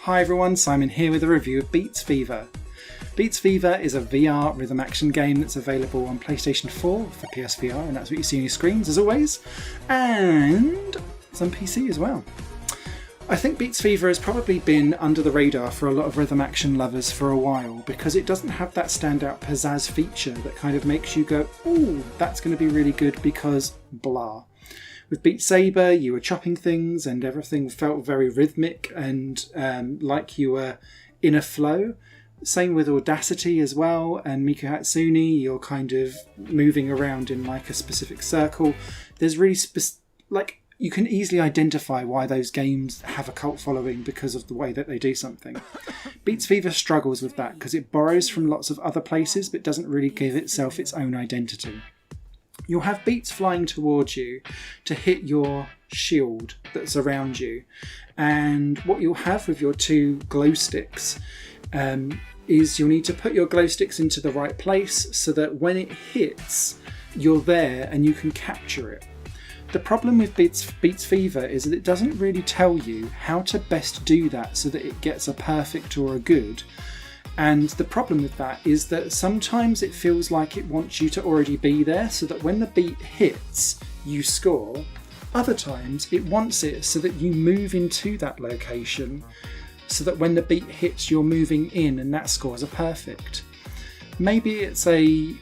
Hi everyone, Simon here with a review of Beats Fever. Beats Fever is a VR rhythm action game that's available on PlayStation 4 for PSVR, and that's what you see on your screens as always, and it's on PC as well. I think Beats Fever has probably been under the radar for a lot of rhythm action lovers for a while because it doesn't have that standout pizzazz feature that kind of makes you go, ooh, that's going to be really good because blah. With Beat Saber, you were chopping things and everything felt very rhythmic and like you were in a flow. Same with Audacity as well, and Miku Hatsune, you're kind of moving around in like a specific circle. There's really you can easily identify why those games have a cult following because of the way that they do something. Beats Fever struggles with that because it borrows from lots of other places but doesn't really give itself its own identity. You'll have beats flying towards you to hit your shield that's around you, and what you'll have with your two glow sticks is you'll need to put your glow sticks into the right place so that when it hits, you're there and you can capture it. The problem with Beats Fever is that it doesn't really tell you how to best do that so that it gets a perfect or a good. And the problem with that is that sometimes it feels like it wants you to already be there so that when the beat hits, you score. Other times it wants it so that you move into that location so that when the beat hits, you're moving in and that scores a perfect. Maybe it's a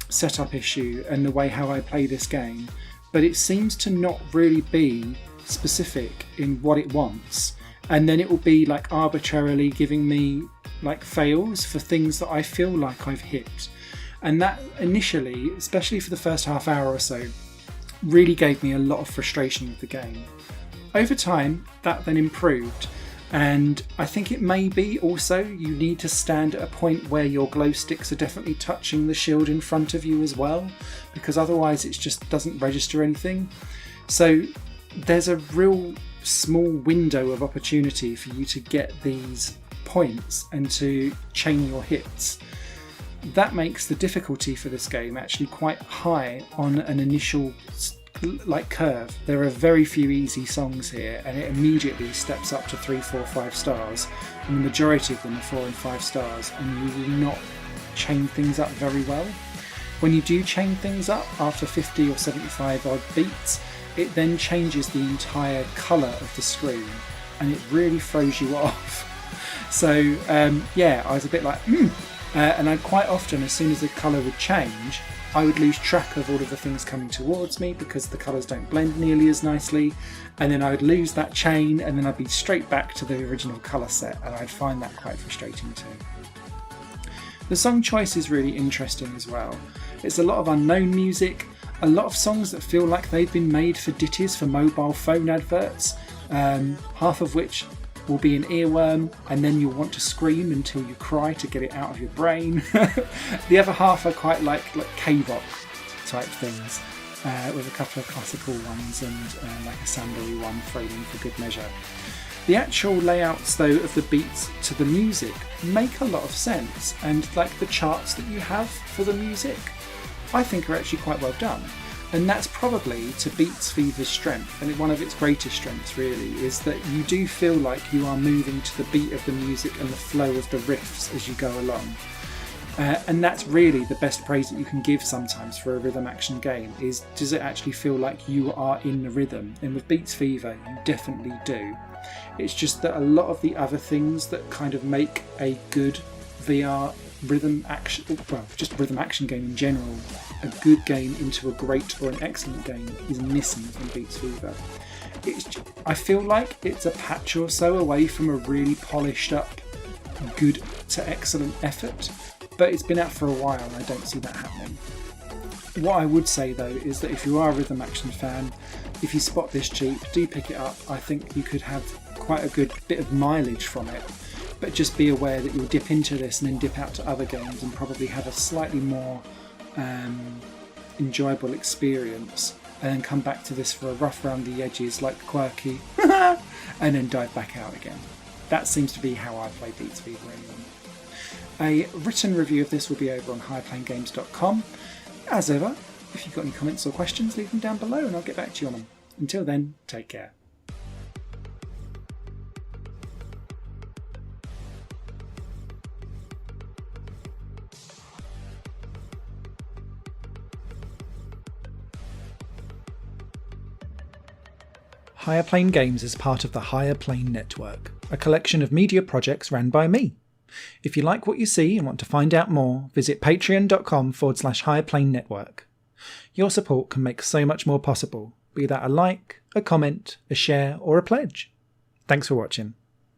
setup issue and the way how I play this game, but it seems to not really be specific in what it wants. And then it will be like arbitrarily giving me like fails for things that I feel like I've hit. And that initially, especially for the first half hour or so, really gave me a lot of frustration with the game. Over time, that then improved. And I think it may be also you need to stand at a point where your glow sticks are definitely touching the shield in front of you as well, because otherwise it just doesn't register anything. So there's a real small window of opportunity for you to get these points and to chain your hits. That makes the difficulty for this game actually quite high on an initial curve. There are very few easy songs here, and it immediately steps up to 3, 4, 5 stars, and the majority of them are 4 and 5 stars, and you will not chain things up very well. When you do chain things up after 50 or 75 odd beats, it then changes the entire colour of the screen, and it really throws you off. So I was a bit like and I'd quite often, as soon as the colour would change, I would lose track of all of the things coming towards me because the colours don't blend nearly as nicely, and then I would lose that chain and then I'd be straight back to the original colour set, and I'd find that quite frustrating too. The song choice is really interesting as well. It's a lot of unknown music, a lot of songs that feel like they've been made for ditties for mobile phone adverts, half of which will be an earworm, and then you'll want to scream until you cry to get it out of your brain. The other half are quite like K-rock type things, with a couple of classical ones and like a sambo one thrown in for good measure. The actual layouts though of the beats to the music make a lot of sense, and like the charts that you have for the music I think are actually quite well done. And that's probably to Beats Fever's strength, and one of its greatest strengths really, is that you do feel like you are moving to the beat of the music and the flow of the riffs as you go along. And that's really the best praise that you can give sometimes for a rhythm action game, is does it actually feel like you are in the rhythm? And with Beats Fever you definitely do. It's just that a lot of the other things that kind of make a good VR rhythm action, well, just rhythm action game in general, a good game into a great or an excellent game, is missing from Beats Fever. I feel like it's a patch or so away from a really polished up, good to excellent effort, but it's been out for a while and I don't see that happening. What I would say though is that if you are a rhythm action fan, if you spot this cheap, do pick it up. I think you could have quite a good bit of mileage from it. But just be aware that you'll dip into this and then dip out to other games and probably have a slightly more enjoyable experience, and then come back to this for a rough around the edges like quirky and then dive back out again. That seems to be how I play Beats Fever anyway. A written review of this will be over on highplanegames.com. As ever, If you've got any comments or questions, leave them down below and I'll get back to you on them. Until then, take care. Higher Plane Games is part of the Higher Plane Network, a collection of media projects ran by me. If you like what you see and want to find out more, visit patreon.com/Higher Plane Network. Your support can make so much more possible, be that a like, a comment, a share, or a pledge. Thanks for watching.